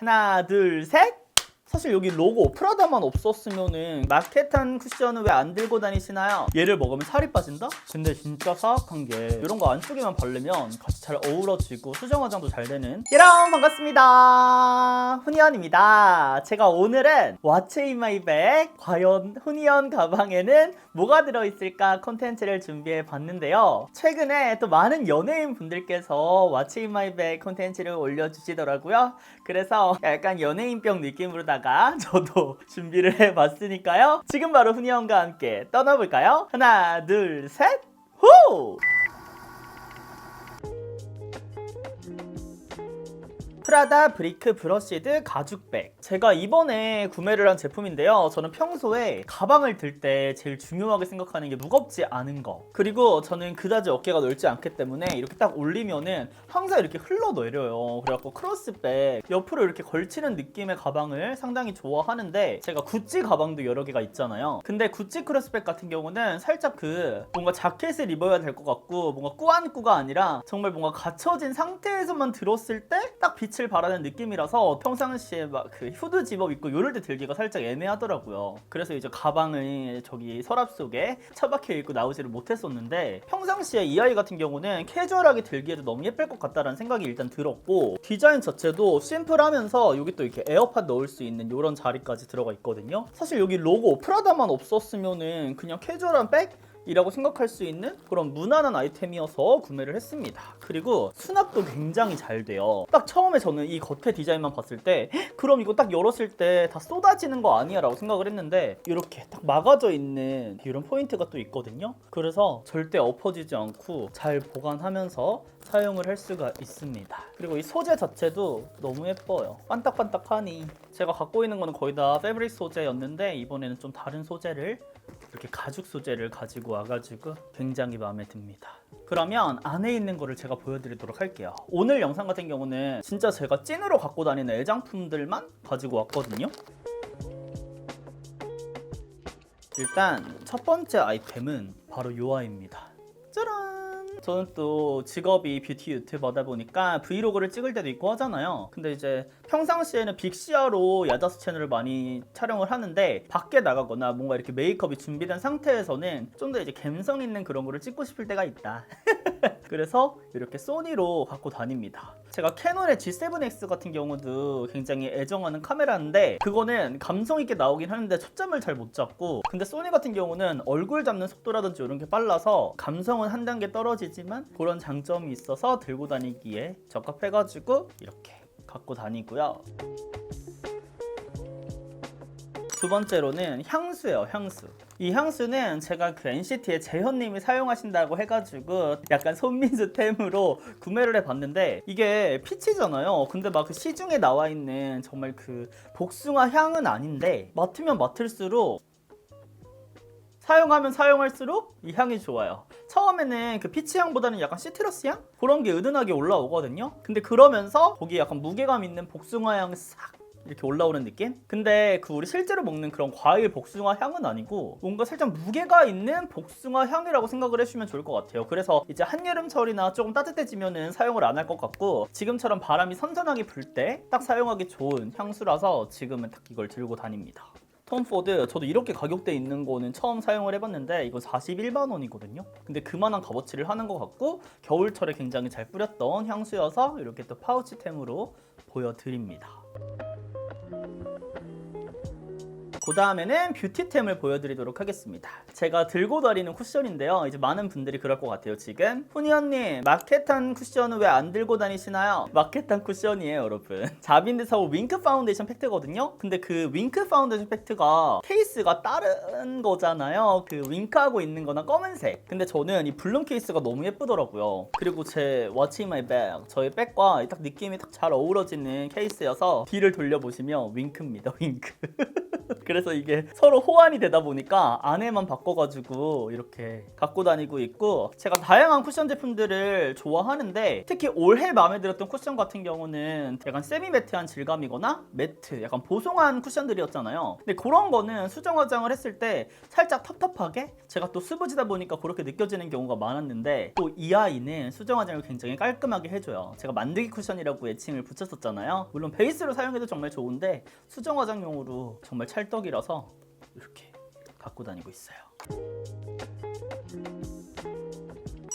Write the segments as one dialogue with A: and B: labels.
A: 하나, 둘, 셋! 사실 여기 로고 프라다만 없었으면은 마켓한 쿠션은 왜 안 들고 다니시나요? 얘를 먹으면 살이 빠진다? 근데 진짜 사악한 게 이런 거 안쪽에만 바르면 같이 잘 어우러지고 수정 화장도 잘 되는. 여러분 반갑습니다. 훈이언입니다. 제가 오늘은 What's in my bag? 과연 훈이언 가방에는 뭐가 들어있을까 콘텐츠를 준비해 봤는데요. 최근에 또 많은 연예인 분들께서 What's in my bag 콘텐츠를 올려주시더라고요. 그래서 약간 연예인병 느낌으로다가 저도 준비를 해봤으니까요. 지금 바로 훈이 형과 함께 떠나볼까요? 하나, 둘, 셋, 후! 프라다 브리크 브러쉬드 가죽백. 제가 이번에 구매를 한 제품인데요. 저는 평소에 가방을 들 때 제일 중요하게 생각하는 게 무겁지 않은 거. 그리고 저는 그다지 어깨가 넓지 않기 때문에 이렇게 딱 올리면은 항상 이렇게 흘러내려요. 그래갖고 크로스백 옆으로 이렇게 걸치는 느낌의 가방을 상당히 좋아하는데, 제가 구찌 가방도 여러 개가 있잖아요. 근데 구찌 크로스백 같은 경우는 살짝 뭔가 자켓을 입어야 될 것 같고 뭔가 꾸안꾸가 아니라 정말 뭔가 갖춰진 상태에서만 들었을 때 딱 빛을 발하는 느낌이라서 평상시에 막 그 후드 집업 입고 요럴 때 들기가 살짝 애매하더라고요. 그래서 이제 가방을 저기 서랍 속에 처박혀 입고 나오지를 못했었는데, 평상시에 이 아이 같은 경우는 캐주얼하게 들기에도 너무 예쁠 것 같다라는 생각이 일단 들었고, 디자인 자체도 심플하면서 여기 또 이렇게 에어팟 넣을 수 있는 이런 자리까지 들어가 있거든요. 사실 여기 로고 프라다만 없었으면은 그냥 캐주얼한 백? 이라고 생각할 수 있는 그런 무난한 아이템이어서 구매를 했습니다. 그리고 수납도 굉장히 잘 돼요. 딱 처음에 저는 이 겉에 디자인만 봤을 때 그럼 이거 딱 열었을 때 다 쏟아지는 거 아니야 라고 생각을 했는데, 이렇게 딱 막아져 있는 이런 포인트가 또 있거든요. 그래서 절대 엎어지지 않고 잘 보관하면서 사용을 할 수가 있습니다. 그리고 이 소재 자체도 너무 예뻐요. 반딱반딱하니. 제가 갖고 있는 거는 거의 다 패브릭 소재였는데 이번에는 좀 다른 소재를, 이렇게 가죽 소재를 가지고 와가지고 굉장히 마음에 듭니다. 그러면 안에 있는 거를 제가 보여드리도록 할게요. 오늘 영상 같은 경우는 진짜 제가 찐으로 갖고 다니는 애장품들만 가지고 왔거든요. 일단 첫 번째 아이템은 바로 요 아이입니다. 짜란! 저는 또 직업이 뷰티 유튜버다 보니까 브이로그를 찍을 때도 있고 하잖아요. 근데 이제 평상시에는 빅시야로 야자수 채널을 많이 촬영을 하는데, 밖에 나가거나 뭔가 이렇게 메이크업이 준비된 상태에서는 좀 더 이제 감성 있는 그런 거를 찍고 싶을 때가 있다. 그래서 이렇게 소니로 갖고 다닙니다. 제가 캐논의 G7X 같은 경우도 굉장히 애정하는 카메라인데, 그거는 감성 있게 나오긴 하는데 초점을 잘 못 잡고, 근데 소니 같은 경우는 얼굴 잡는 속도라든지 이런 게 빨라서 감성은 한 단계 떨어지지만 그런 장점이 있어서 들고 다니기에 적합해가지고 이렇게 갖고 다니고요. 두 번째로는 향수예요, 향수. 이 향수는 제가 그 NCT의 재현님이 사용하신다고 해가지고 약간 손민수템으로 구매를 해봤는데, 이게 피치잖아요. 근데 막 그 시중에 나와 있는 정말 그 복숭아 향은 아닌데, 맡으면 맡을수록, 사용하면 사용할수록 이 향이 좋아요. 처음에는 그 피치 향보다는 약간 시트러스 향? 그런 게 은은하게 올라오거든요. 근데 그러면서 거기에 약간 무게감 있는 복숭아 향이 싹 이렇게 올라오는 느낌? 근데 그 우리 실제로 먹는 그런 과일 복숭아 향은 아니고 뭔가 살짝 무게가 있는 복숭아 향이라고 생각을 해주시면 좋을 것 같아요. 그래서 이제 한여름철이나 조금 따뜻해지면은 사용을 안 할 것 같고, 지금처럼 바람이 선선하게 불 때 딱 사용하기 좋은 향수라서 지금은 딱 이걸 들고 다닙니다. 톰 포드, 저도 이렇게 가격대 있는 거는 처음 사용을 해봤는데 이거 41만 원이거든요. 근데 그만한 값어치를 하는 것 같고, 겨울철에 굉장히 잘 뿌렸던 향수여서 이렇게 또 파우치템으로 보여드립니다. 그 다음에는 뷰티템을 보여드리도록 하겠습니다. 제가 들고 다니는 쿠션인데요. 이제 많은 분들이 그럴 것 같아요. 지금 훈이 언니 마켓한 쿠션은 왜 안 들고 다니시나요? 마켓한 쿠션이에요, 여러분. 자빈드 사오 윙크 파운데이션 팩트거든요. 근데 그 윙크 파운데이션 팩트가 케이스가 다른 거잖아요. 그 윙크하고 있는 거나 검은색. 근데 저는 이 블룸 케이스가 너무 예쁘더라고요. 그리고 제 What's in my bag, 저의 백과 딱 느낌이 딱 잘 어우러지는 케이스여서 뒤를 돌려보시면 윙크입니다, 윙크. 그래서 이게 서로 호환이 되다 보니까 안에만 바꿔가지고 이렇게 갖고 다니고 있고, 제가 다양한 쿠션 제품들을 좋아하는데 특히 올해 마음에 들었던 쿠션 같은 경우는 약간 세미 매트한 질감이거나 매트, 약간 보송한 쿠션들이었잖아요. 근데 그런 거는 수정 화장을 했을 때 살짝 텁텁하게, 제가 또 수부지다 보니까 그렇게 느껴지는 경우가 많았는데, 또 이 아이는 수정 화장을 굉장히 깔끔하게 해줘요. 제가 만들기 쿠션이라고 애칭을 붙였었잖아요. 물론 베이스로 사용해도 정말 좋은데 수정 화장용으로 정말 찰떡이라서 이렇게 갖고 다니고 있어요.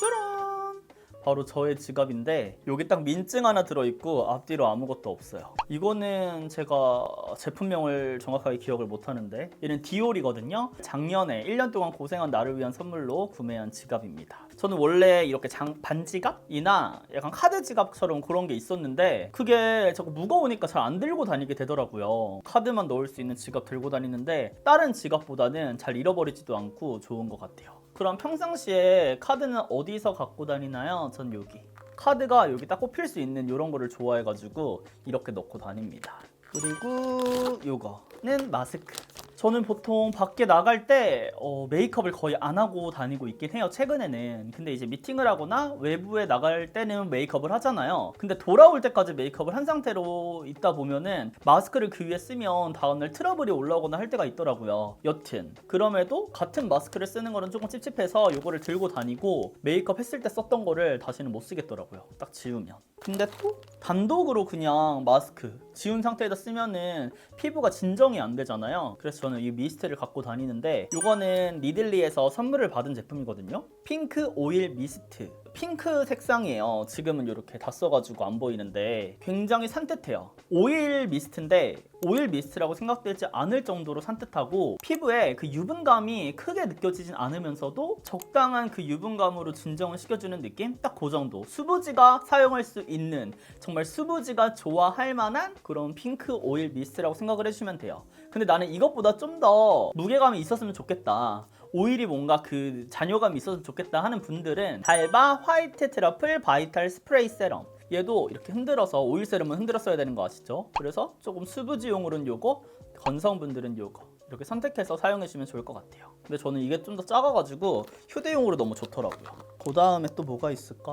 A: 짜란! 바로 저의 지갑인데 여기 딱 민증 하나 들어있고 앞뒤로 아무것도 없어요. 이거는 제가 제품명을 정확하게 기억을 못하는데 얘는 디올이거든요. 작년에 1년 동안 고생한 나를 위한 선물로 구매한 지갑입니다. 저는 원래 이렇게 반지갑이나 약간 카드 지갑처럼 그런 게 있었는데 그게 자꾸 무거우니까 잘 안 들고 다니게 되더라고요. 카드만 넣을 수 있는 지갑 들고 다니는데 다른 지갑보다는 잘 잃어버리지도 않고 좋은 것 같아요. 그럼 평상시에 카드는 어디서 갖고 다니나요? 전 여기. 카드가 여기 딱 꼽힐 수 있는 이런 거를 좋아해가지고 이렇게 넣고 다닙니다. 그리고 요거는 마스크. 저는 보통 밖에 나갈 때 메이크업을 거의 안 하고 다니고 있긴 해요, 최근에는. 근데 이제 미팅을 하거나 외부에 나갈 때는 메이크업을 하잖아요. 근데 돌아올 때까지 메이크업을 한 상태로 있다 보면은 마스크를 그 위에 쓰면 다음날 트러블이 올라오거나 할 때가 있더라고요. 여튼 그럼에도 같은 마스크를 쓰는 거는 조금 찝찝해서 이거를 들고 다니고, 메이크업 했을 때 썼던 거를 다시는 못 쓰겠더라고요, 딱 지우면. 근데 또 단독으로 그냥 마스크 지운 상태에다 쓰면은 피부가 진정이 안 되잖아요. 그래서 저는 이 미스트를 갖고 다니는데, 이거는 리들리에서 선물을 받은 제품이거든요. 핑크 오일 미스트. 핑크 색상이에요. 지금은 이렇게 다 써가지고 안 보이는데 굉장히 산뜻해요. 오일 미스트인데 오일 미스트라고 생각되지 않을 정도로 산뜻하고, 피부에 그 유분감이 크게 느껴지진 않으면서도 적당한 그 유분감으로 진정을 시켜주는 느낌? 딱 그 정도. 수부지가 사용할 수 있는, 정말 수부지가 좋아할 만한 그런 핑크 오일 미스트라고 생각을 해주시면 돼요. 근데 나는 이것보다 좀 더 무게감이 있었으면 좋겠다, 오일이 뭔가 그 잔여감이 있었으면 좋겠다 하는 분들은 달바 화이트 트러플 바이탈 스프레이 세럼. 얘도 이렇게 흔들어서, 오일 세럼은 흔들었어야 되는 거 아시죠? 그래서 조금 수부지용으로는 요거, 건성분들은 요거 이렇게 선택해서 사용해주시면 좋을 것 같아요. 근데 저는 이게 좀 더 작아가지고 휴대용으로 너무 좋더라고요. 그 다음에 또 뭐가 있을까?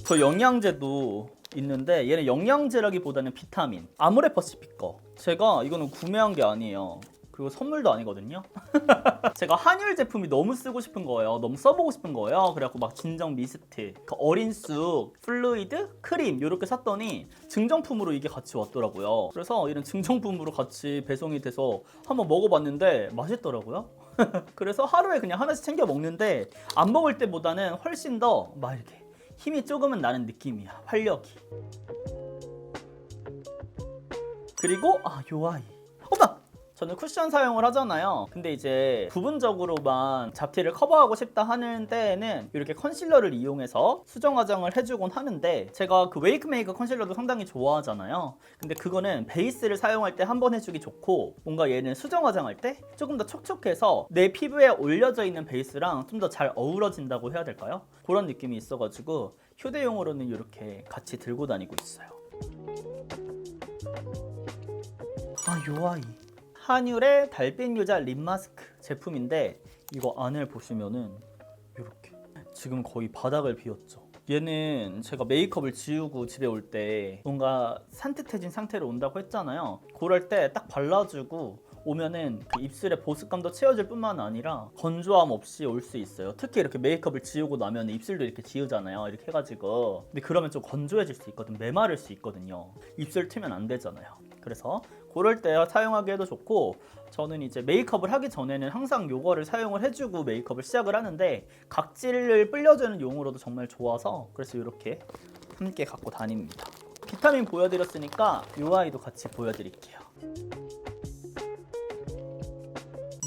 A: 저 영양제도 있는데 얘는 영양제라기보다는 비타민. 아모레퍼시픽 거. 제가 이거는 구매한 게 아니에요. 그리고 선물도 아니거든요. 제가 한율 제품이 너무 쓰고 싶은 거예요. 너무 써보고 싶은 거예요. 그래갖고 막 진정 미스트, 그 어린 쑥, 플루이드, 크림 이렇게 샀더니 증정품으로 이게 같이 왔더라고요. 그래서 이런 증정품으로 같이 배송이 돼서 한번 먹어봤는데 맛있더라고요. 그래서 하루에 그냥 하나씩 챙겨 먹는데 안 먹을 때보다는 훨씬 더 막 이렇게 힘이 조금은 나는 느낌이야, 활력이. 그리고 요 아이. 엄마! 저는 쿠션 사용을 하잖아요. 근데 이제 부분적으로만 잡티를 커버하고 싶다 하는 때에는 이렇게 컨실러를 이용해서 수정 화장을 해주곤 하는데, 제가 그 웨이크메이커 컨실러도 상당히 좋아하잖아요. 근데 그거는 베이스를 사용할 때 한 번 해주기 좋고, 뭔가 얘는 수정 화장할 때 조금 더 촉촉해서 내 피부에 올려져 있는 베이스랑 좀 더 잘 어우러진다고 해야 될까요? 그런 느낌이 있어가지고 휴대용으로는 이렇게 같이 들고 다니고 있어요. 요 아이. 한율의 달빛 유자 립 마스크 제품인데, 이거 안을 보시면은 이렇게 지금 거의 바닥을 비웠죠. 얘는 제가 메이크업을 지우고 집에 올 때 뭔가 산뜻해진 상태로 온다고 했잖아요. 그럴 때 딱 발라주고 오면은 그 입술의 보습감도 채워질 뿐만 아니라 건조함 없이 올 수 있어요. 특히 이렇게 메이크업을 지우고 나면 입술도 이렇게 지우잖아요, 이렇게 해가지고. 근데 그러면 좀 건조해질 수 있거든, 메마를 수 있거든요. 입술 트면 안 되잖아요. 그래서 그럴 때 사용하기에도 좋고, 저는 이제 메이크업을 하기 전에는 항상 요거를 사용을 해주고 메이크업을 시작을 하는데, 각질을 불려주는 용으로도 정말 좋아서 그래서 이렇게 함께 갖고 다닙니다. 비타민 보여드렸으니까 요 아이도 같이 보여드릴게요.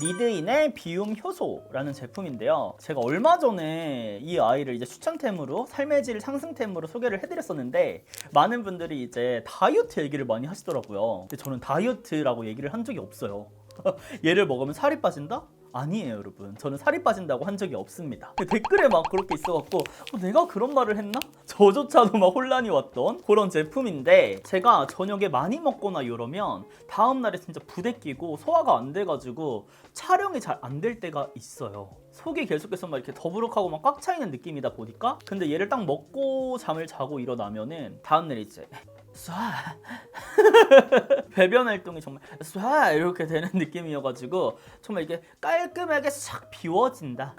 A: 미드인의 비움 효소라는 제품인데요. 제가 얼마 전에 이 아이를 이제 추천템으로, 삶의 질 상승템으로 소개를 해드렸었는데, 많은 분들이 이제 다이어트 얘기를 많이 하시더라고요. 근데 저는 다이어트라고 얘기를 한 적이 없어요. 얘를 먹으면 살이 빠진다? 아니에요 여러분, 저는 살이 빠진다고 한 적이 없습니다. 댓글에 막 그렇게 있어갖고 내가 그런 말을 했나? 저조차도 막 혼란이 왔던 그런 제품인데, 제가 저녁에 많이 먹거나 이러면 다음날에 진짜 부대끼고 소화가 안 돼가지고 촬영이 잘 안 될 때가 있어요. 속이 계속해서 막 이렇게 더부룩하고 막 꽉 차있는 느낌이다 보니까. 근데 얘를 딱 먹고 잠을 자고 일어나면은 다음날 이제 쏴 배변 활동이 정말 쏴 이렇게 되는 느낌이어가지고 정말 이게 깔끔하게 싹 비워진다.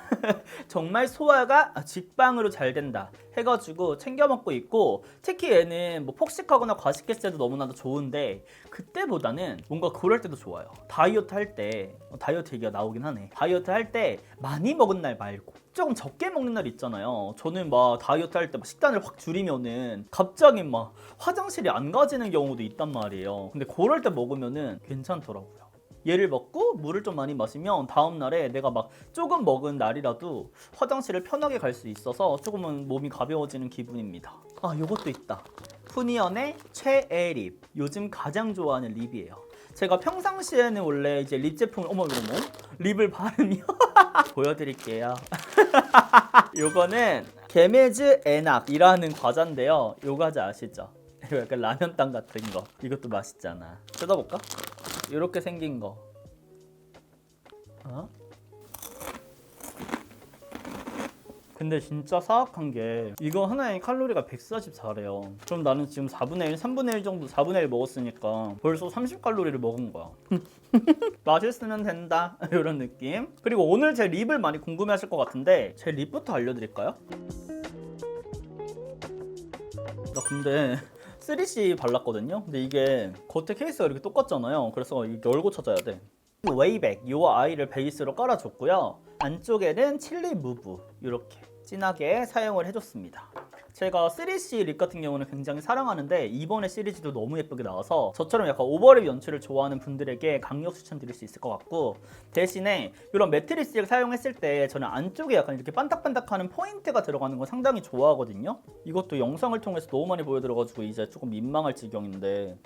A: 정말 소화가 직방으로 잘 된다 해가지고 챙겨 먹고 있고, 특히 얘는 뭐 폭식하거나 과식했을 때도 너무나도 좋은데 그때보다는 뭔가 그럴 때도 좋아요. 다이어트 할 때, 다이어트 얘기가 나오긴 하네. 다이어트 할 때 많이 먹은 날 말고 조금 적게 먹는 날 있잖아요. 저는 막 다이어트 할 때 막 식단을 확 줄이면은 갑자기 막 화장실이 안 가지는 경우도 있단 말이에요. 근데 그럴 때 먹으면은 괜찮더라고요. 얘를 먹고 물을 좀 많이 마시면 다음날에 내가 막 조금 먹은 날이라도 화장실을 편하게 갈 수 있어서 조금은 몸이 가벼워지는 기분입니다. 아, 요것도 있다. 푸니언의 최애 립. 요즘 가장 좋아하는 립이에요. 제가 평상시에는 원래 이제 립 제품을 립을 바르며 보여드릴게요. 요거는 게메즈 에낙이라는 과자인데요. 요 과자 아시죠? 이거 약간 라면땅 같은 거. 이것도 맛있잖아. 뜯어볼까? 이렇게 생긴 거. 근데 진짜 사악한 게 이거 하나에 칼로리가 144래요. 그럼 나는 지금 4분의 1, 3분의 1 정도, 4분의 1 먹었으니까 벌써 30칼로리를 먹은 거야. 맛있으면 된다 이런 느낌. 그리고 오늘 제 립을 많이 궁금해 하실 것 같은데 제 립부터 알려드릴까요? 나 근데 3C 발랐거든요. 근데 이게 겉에 케이스가 이렇게 똑같잖아요. 그래서 이거 열고 찾아야 돼. 웨이백 이 아이를 베이스로 깔아줬고요. 안쪽에는 칠리 무브 이렇게 진하게 사용을 해줬습니다. 제가 3C 립 같은 경우는 굉장히 사랑하는데 이번에 시리즈도 너무 예쁘게 나와서 저처럼 약간 오버립 연출을 좋아하는 분들에게 강력 추천드릴 수 있을 것 같고, 대신에 이런 매트리스를 사용했을 때 저는 안쪽에 약간 이렇게 반딱반딱하는 포인트가 들어가는 걸 상당히 좋아하거든요. 이것도 영상을 통해서 너무 많이 보여드려가지고 이제 조금 민망할 지경인데,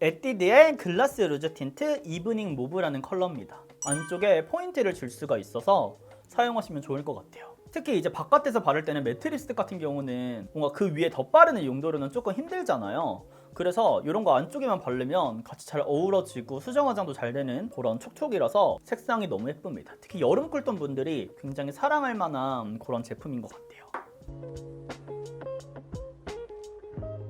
A: 에뛰드의 글라스 루즈 틴트 이브닝 무브라는 컬러입니다. 안쪽에 포인트를 줄 수가 있어서 사용하시면 좋을 것 같아요. 특히 이제 바깥에서 바를 때는 매트 립스틱 같은 경우는 뭔가 그 위에 덧바르는 용도로는 조금 힘들잖아요. 그래서 이런 거 안쪽에만 바르면 같이 잘 어우러지고 수정 화장도 잘 되는 그런 촉촉이라서 색상이 너무 예쁩니다. 특히 여름 꿀던 분들이 굉장히 사랑할 만한 그런 제품인 것 같아요.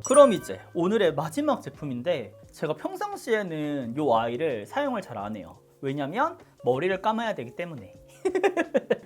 A: 그럼 이제 오늘의 마지막 제품인데, 제가 평상시에는 이 아이를 사용을 잘 안 해요. 왜냐면 머리를 감아야 되기 때문에.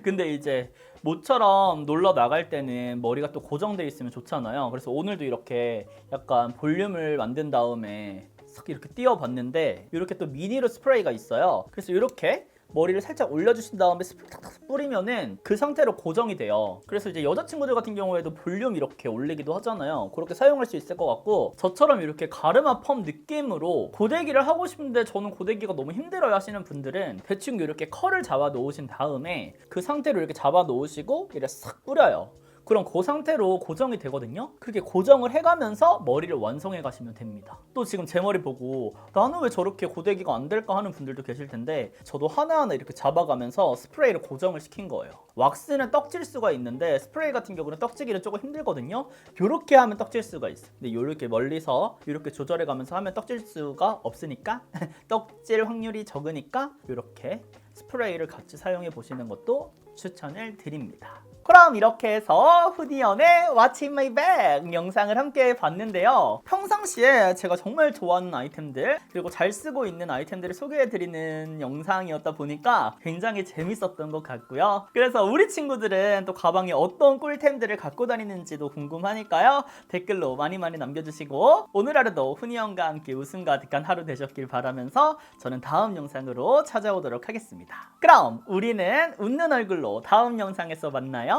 A: 근데 이제 모처럼 놀러 나갈 때는 머리가 또 고정되어 있으면 좋잖아요. 그래서 오늘도 이렇게 약간 볼륨을 만든 다음에 싹 이렇게 띄워봤는데, 이렇게 또 미니로 스프레이가 있어요. 그래서 이렇게 머리를 살짝 올려주신 다음에 탁탁 뿌리면은 그 상태로 고정이 돼요. 그래서 이제 여자친구들 같은 경우에도 볼륨 이렇게 올리기도 하잖아요. 그렇게 사용할 수 있을 것 같고, 저처럼 이렇게 가르마 펌 느낌으로 고데기를 하고 싶은데 저는 고데기가 너무 힘들어요 하시는 분들은 대충 이렇게 컬을 잡아 놓으신 다음에 그 상태로 이렇게 잡아 놓으시고 이렇게 싹 뿌려요. 그럼 그 상태로 고정이 되거든요. 그렇게 고정을 해가면서 머리를 완성해 가시면 됩니다. 또 지금 제 머리 보고 나는 왜 저렇게 고데기가 안 될까 하는 분들도 계실 텐데, 저도 하나하나 이렇게 잡아가면서 스프레이를 고정을 시킨 거예요. 왁스는 떡질 수가 있는데 스프레이 같은 경우는 떡지기는 조금 힘들거든요. 이렇게 하면 떡질 수가 있어요. 근데 이렇게 멀리서 이렇게 조절해 가면서 하면 떡질 수가 없으니까 떡질 확률이 적으니까 이렇게 스프레이를 같이 사용해 보시는 것도 추천을 드립니다. 그럼 이렇게 해서 후디언의 What's in my bag 영상을 함께 봤는데요. 평상시에 제가 정말 좋아하는 아이템들, 그리고 잘 쓰고 있는 아이템들을 소개해드리는 영상이었다 보니까 굉장히 재밌었던 것 같고요. 그래서 우리 친구들은 또 가방에 어떤 꿀템들을 갖고 다니는지도 궁금하니까요. 댓글로 많이 남겨주시고, 오늘 하루도 후니언과 함께 웃음 가득한 하루 되셨길 바라면서 저는 다음 영상으로 찾아오도록 하겠습니다. 그럼 우리는 웃는 얼굴로 다음 영상에서 만나요.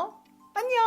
A: 안녕.